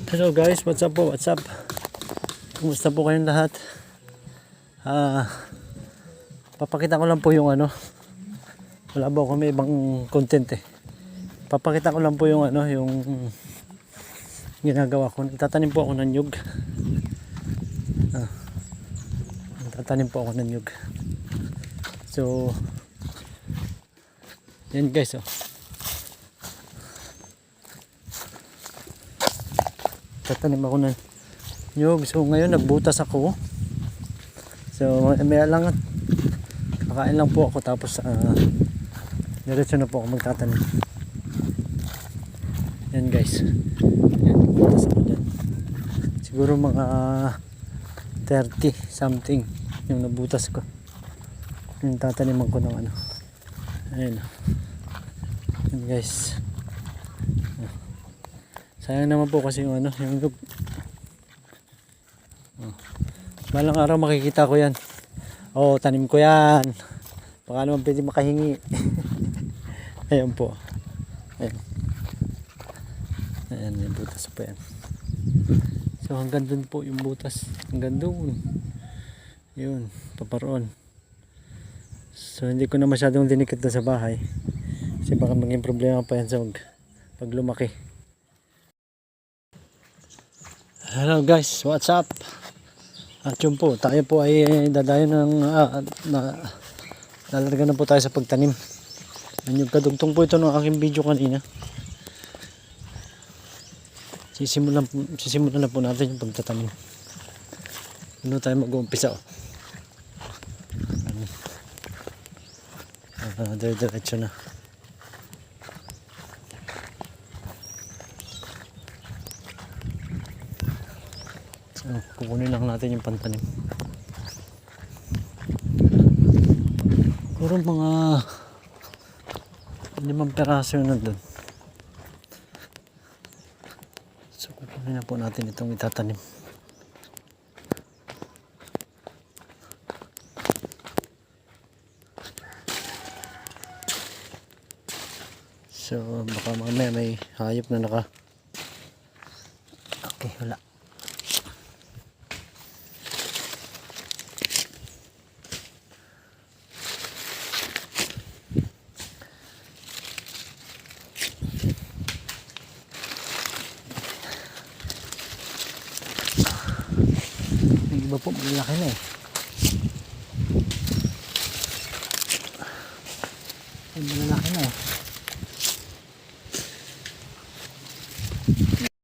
Hello guys, what's up po, what's up? Kumusta po kayong lahat? Papakita ko lang po yung ano. Wala ba kami ibang content eh. Papakita ko lang po yung ano, yung ginagawa ko. Tatanim po ako ng nyug. Tatanim po ako ng nyug. So yan guys, oh. Tatanim ako ng nyug. So ngayon nagbutas ako. So may lang, kakain lang po ako tapos diretso na po ako magtatanim. Yan guys. Yan, nagbutas ako dyan. Siguro mga 30 something yung nabutas ko. Yung tataniman ko ng ano. Ayun. Yan guys. Sayang naman po kasi yung ano, yung nyug. Balang araw makikita ko yan. Oh, tanim ko yan. Baka naman pwede makahingi. Ayan po. Ayan. Ayan, may butas po yan. So hanggang dun po yung butas. Hanggang dun. Yun, paparoon. So hindi ko na masyadong dinikit na sa bahay. Kasi baka maging problema pa yan sa pag lumaki. Hello guys, what's up? At yun po, tayo po ay dadayo ng lalarga na po tayo sa pagtanim. Yung kadugtong po ito ng aking video kanina. Sisimulan na po natin yung pagtatanim. Ano tayo mag-uumpisa, oh. Diretso na. So, kukunin lang natin yung pantanim. Siguro mga 5 peraso yun nandun. So kukunin na po natin itong itatanim. So baka mamaya may hayop na naka. Okay, wala. Iba po, malaki na eh.